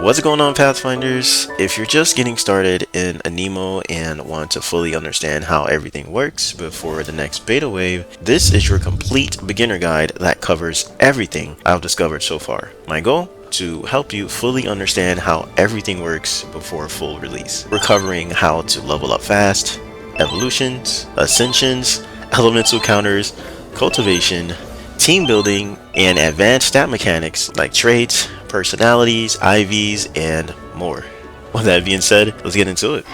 What's going on, Pathfinders? If you're just getting started in Aniimo and want to fully understand how everything works before the next beta wave, this is your complete beginner guide that covers everything I've discovered so far. My goal? To help you fully understand how everything works before full release. We're covering how to level up fast, evolutions, ascensions, elemental counters, cultivation, team building, and advanced stat mechanics like traits, personalities, IVs, and more. With that being said, let's get into it.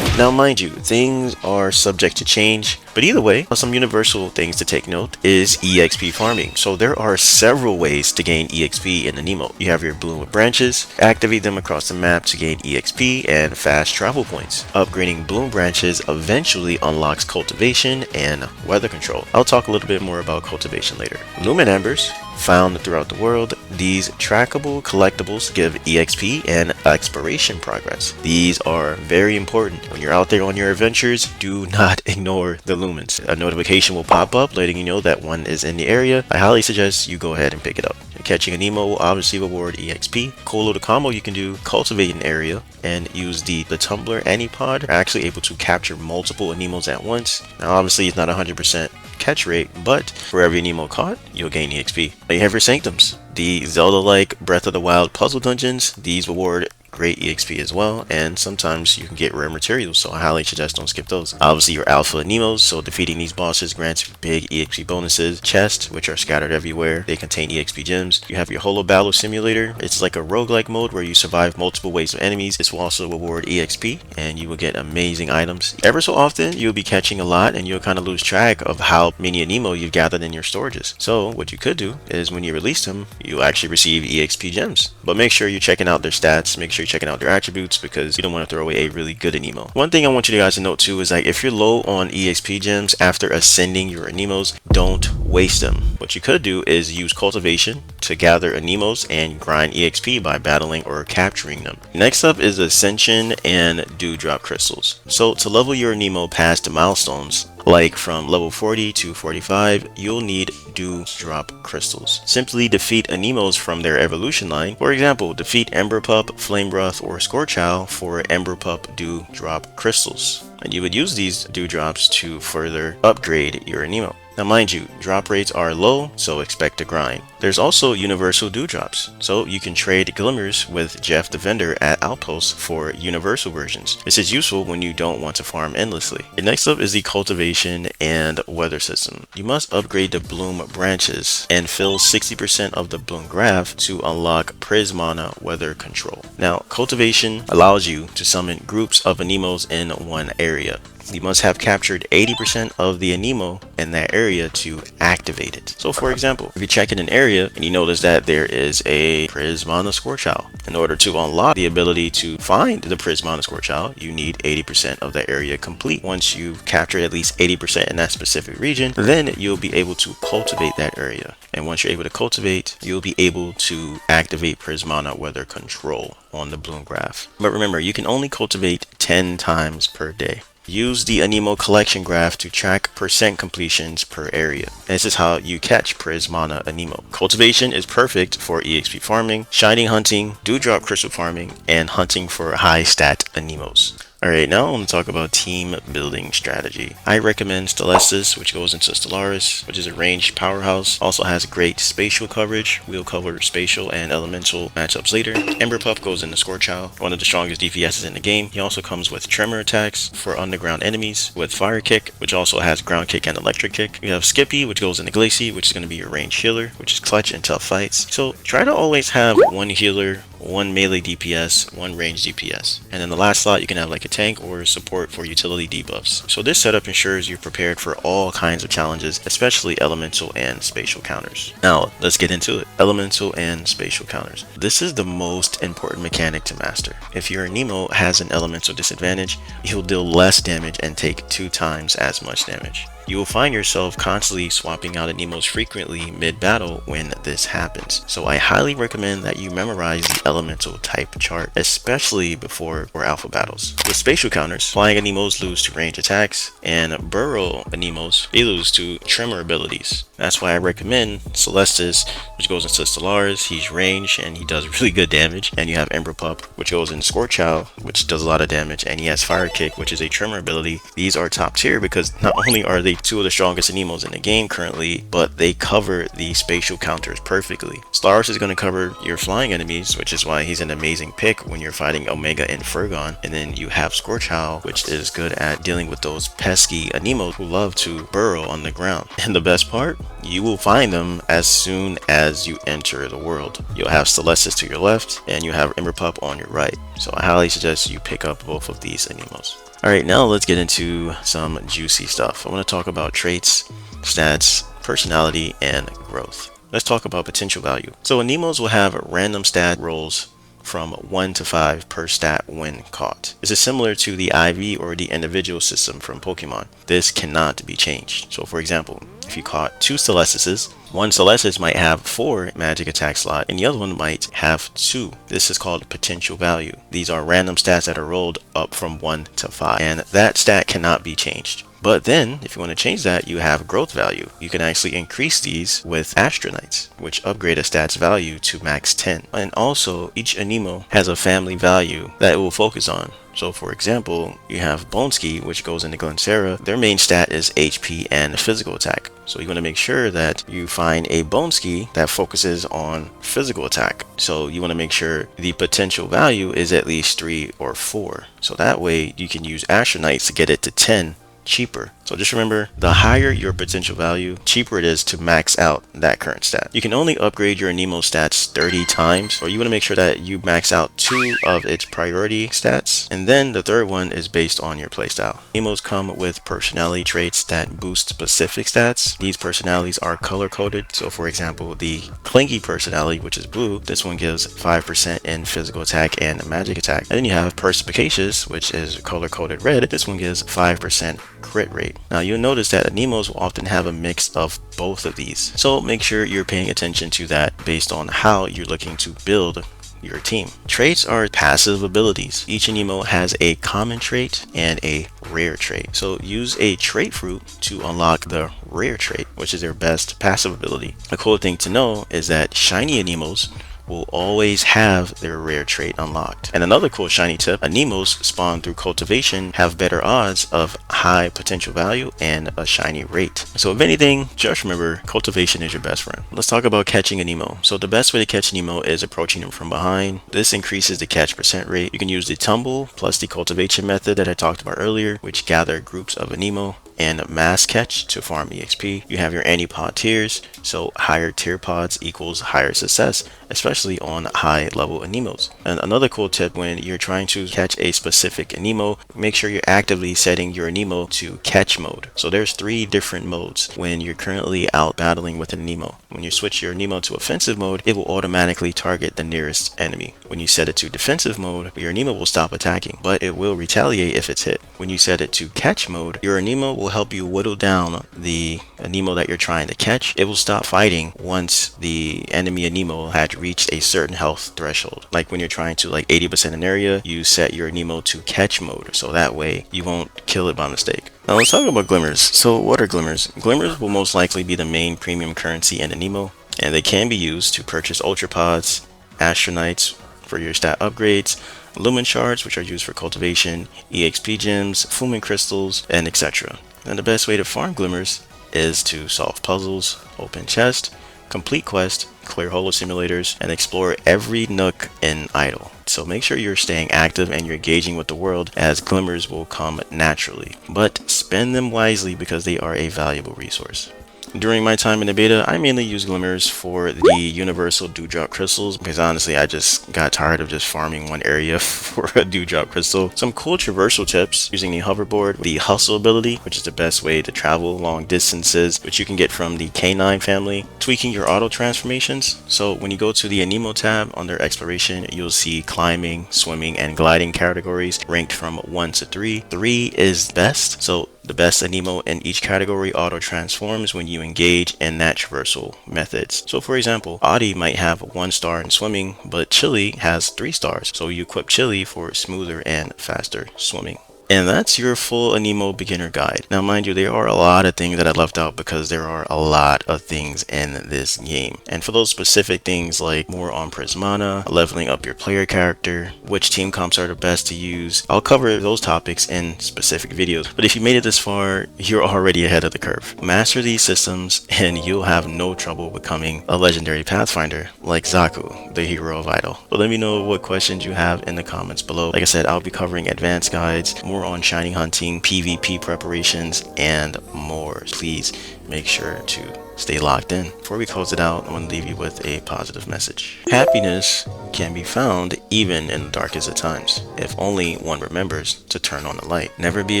Now mind you, things are subject to change, but either way, some universal things to take note is EXP farming. So there are several ways to gain EXP in Aniimo. You have your bloom branches, activate them across the map to gain EXP and fast travel points. Upgrading bloom branches eventually unlocks cultivation and weather control. I'll talk a little bit more about cultivation later. Lumen ambers, found throughout the world, these trackable collectibles give EXP and exploration progress. These are very important. When you're out there on your adventures, do not ignore the lumens. A notification will pop up letting you know that one is in the area. I highly suggest you go ahead and pick it up. Catching Aniimo will obviously reward EXP. Cool little combo you can do: cultivate an area and use the tumbler Anipod. You're actually able to capture multiple Aniimos at once. Now obviously it's not 100% catch rate, but for every Aniimo caught, you'll gain EXP. Now you have your sanctums, the Zelda-like Breath of the Wild puzzle dungeons. These reward great EXP as well, and sometimes you can get rare materials, so I highly suggest don't skip those. Obviously your alpha Aniimos, so defeating these bosses grants big EXP bonuses. Chests, which are scattered everywhere, they contain EXP gems. You have your holo battle simulator. It's like a roguelike mode where you survive multiple waves of enemies. This will also reward EXP and you will get amazing items. Ever so often you'll be catching a lot and you'll kind of lose track of how many Aniimo you've gathered in your storages. So what you could do is when you release them, you'll actually receive EXP gems, but make sure you're checking out their stats, make sure you're checking out their attributes, because you don't want to throw away a really good Aniimo. One thing I want you guys to note too is like if you're low on EXP gems after ascending your Aniimos, don't waste them. What you could do is use cultivation to gather Aniimos and grind EXP by battling or capturing them. Next up is Ascension and Dewdrop crystals. So to level your Aniimo past the milestones, like from level 40 to 45, you'll need Dewdrop crystals. Simply defeat Aniimos from their evolution line. For example, defeat Ember Pup, Flame Breath, or Scorchow for Ember Pup Dewdrop crystals. And you would use these Dewdrops to further upgrade your Aniimo. Now mind you, drop rates are low, so expect a grind. There's also universal dewdrops, so you can trade Glimmers with Jeff the vendor at Outposts for universal versions. This is useful when you don't want to farm endlessly. And next up is the cultivation and weather system. You must upgrade the bloom branches and fill 60% of the bloom graph to unlock Prismana weather control. Now cultivation allows you to summon groups of Aniimos in one area. You must have captured 80% of the Aniimo in that area to activate it. So for example, if you check in an area and you notice that there is a Prismana Scorchow, in order to unlock the ability to find the Prismana Scorchow, you need 80% of that area complete. Once you've captured at least 80% in that specific region, then you'll be able to cultivate that area. And once you're able to cultivate, you'll be able to activate Prismana weather control on the bloom graph. But remember, you can only cultivate 10 times per day. Use the Aniimo collection graph to track percent completions per area. And this is how you catch Prismana Aniimo. Cultivation is perfect for EXP farming, shining hunting, dewdrop crystal farming, and hunting for high stat Aniimos. Alright, now I want to talk about team building strategy. I recommend Stellestis, which goes into Stellaris, which is a ranged powerhouse. Also has great spatial coverage. We'll cover spatial and elemental matchups later. Ember Pup goes into Scorchow, one of the strongest DPSs in the game. He also comes with tremor attacks for underground enemies, with Fire Kick, which also has ground kick and electric kick. We have Skippy, which goes into Glacie, which is going to be your ranged healer, which is clutch in tough fights. So try to always have one healer, one melee DPS, one range DPS, and in the last slot you can have like a tank or support for utility debuffs. So this setup ensures you're prepared for all kinds of challenges, especially elemental and spatial counters. Now let's get into it. Elemental and spatial counters. This is the most important mechanic to master. If your Aniimo has an elemental disadvantage, he'll deal less damage and take 2 times as much damage. You will find yourself constantly swapping out Aniimos frequently mid-battle when this happens. So I highly recommend that you memorize the elemental type chart, especially before or alpha battles. With spatial counters, flying Aniimos lose to range attacks, and burrow Aniimos, they lose to tremor abilities. That's why I recommend Celestis, which goes into Stellaris. He's range and he does really good damage. And you have Ember Pup, which goes in Scorchow, which does a lot of damage, and he has Fire Kick, which is a tremor ability. These are top tier because not only are they two of the strongest Aniimos in the game currently, but they cover the spatial counters perfectly. Stellaris is going to cover your flying enemies, which is why he's an amazing pick when you're fighting Omega and Furgon. And then you have Scorchow, which is good at dealing with those pesky Aniimos who love to burrow on the ground. And the best part, you will find them as soon as you enter the world. You'll have Celestis to your left and you have Ember Pup on your right. So I highly suggest you pick up both of these Aniimos. Alright, now let's get into some juicy stuff. I want to talk about traits, stats, personality, and growth. Let's talk about potential value. So Aniimos will have random stat rolls from 1 to 5 per stat when caught. This is similar to the IV or the individual system from Pokemon. This cannot be changed. So for example, if you caught 2 Celestises, one Celestis might have 4 magic attack slot and the other one might have 2. This is called potential value. These are random stats that are rolled up from 1 to 5 and that stat cannot be changed. But then, if you want to change that, you have growth value. You can actually increase these with Astronites, which upgrade a stat's value to max 10. And also, each Aniimo has a family value that it will focus on. So for example, you have Boneski, which goes into Glyncera. Their main stat is HP and physical attack. So you want to make sure that you find a Boneski that focuses on physical attack. So you want to make sure the potential value is at least 3 or 4. So that way you can use Astronites to get it to 10 cheaper. So just remember, the higher your potential value, cheaper it is to max out that current stat. You can only upgrade your Aniimo stats 30 times, or you want to make sure that you max out 2 of its priority stats, and then the third one is based on your playstyle. Aniimos come with personality traits that boost specific stats. These personalities are color coded. So for example, the Clingy personality, which is blue, this one gives 5% in physical attack and magic attack. And then you have Perspicacious, which is color coded red. This one gives 5% crit rate. Now you'll notice that Aniimos will often have a mix of both of these. So make sure you're paying attention to that based on how you're looking to build your team. Traits are passive abilities. Each Aniimo has a common trait and a rare trait. So use a trait fruit to unlock the rare trait, which is their best passive ability. A cool thing to know is that shiny Aniimos will always have their rare trait unlocked. And another cool shiny tip, Aniimos spawned through cultivation have better odds of high potential value and a shiny rate. So if anything, just remember, cultivation is your best friend. Let's talk about catching Aniimo. So the best way to catch Aniimo is approaching him from behind. This increases the catch percent rate. You can use the tumble plus the cultivation method that I talked about earlier, which gather groups of Aniimo, and mass catch to farm EXP. You have your antipod tiers, so higher tier pods equals higher success, especially on high level Aniimos. And another cool tip, when you're trying to catch a specific Aniimo, make sure you're actively setting your Aniimo to catch mode. So there's 3 different modes when you're currently out battling with an Aniimo. When you switch your Aniimo to offensive mode, it will automatically target the nearest enemy. When you set it to defensive mode, your Aniimo will stop attacking, but it will retaliate if it's hit. When you set it to catch mode, your Aniimo will help you whittle down the Aniimo that you're trying to catch. It will stop fighting once the enemy Aniimo had reached a certain health threshold. Like when you're trying to 80% an area, you set your Aniimo to catch mode, so that way you won't kill it by mistake. Now let's talk about Glimmers. So what are Glimmers? Glimmers will most likely be the main premium currency in Aniimo, and they can be used to purchase Ultra Pods, Astronites for your stat upgrades, Lumen Shards, which are used for cultivation, EXP gems, Fumin crystals, and etc. And the best way to farm Glimmers is to solve puzzles, open chests, complete quests, clear holo simulators, and explore every nook in Idyll. So make sure you're staying active and you're engaging with the world, as Glimmers will come naturally. But spend them wisely because they are a valuable resource. During my time in the beta, I mainly used Glimmers for the universal dewdrop crystals because honestly I just got tired of just farming one area for a dewdrop crystal. Some cool traversal tips: using the hoverboard, the hustle ability, which is the best way to travel long distances, which you can get from the K9 family. Tweaking your auto transformations. So when you go to the Aniimo tab under exploration, you'll see climbing, swimming, and gliding categories ranked from 1 to 3. 3 is best, so The best Aniimo in each category auto transforms when you engage in that traversal methods. So for example, Adi might have 1 star in swimming, but Chili has 3 stars. So you equip Chili for smoother and faster swimming. And that's your full Aniimo beginner guide. Now mind you, there are a lot of things that I left out because there are a lot of things in this game. And for those specific things like more on Prismana, leveling up your player character, which team comps are the best to use, I'll cover those topics in specific videos. But if you made it this far, you're already ahead of the curve. Master these systems and you'll have no trouble becoming a legendary Pathfinder like Zaku, the hero of Idyll. But let me know what questions you have in the comments below. Like I said, I'll be covering advanced guides, more on shiny hunting, PvP preparations, and more. Please make sure to stay locked in. Before we close it out, I want to leave you with a positive message. Happiness can be found even in the darkest of times, if only one remembers to turn on the light. Never be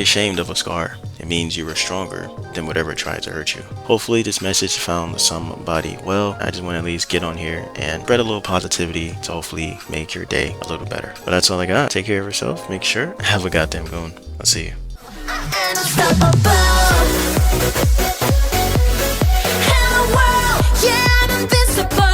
ashamed of a scar. It means you are stronger than whatever tried to hurt you. Hopefully this message found somebody well. I just want to at least get on here and spread a little positivity to hopefully make your day a little better. But that's all I got. Take care of yourself. Make sure. Have a goddamn good one. I'll see you. Yeah, I'm invincible.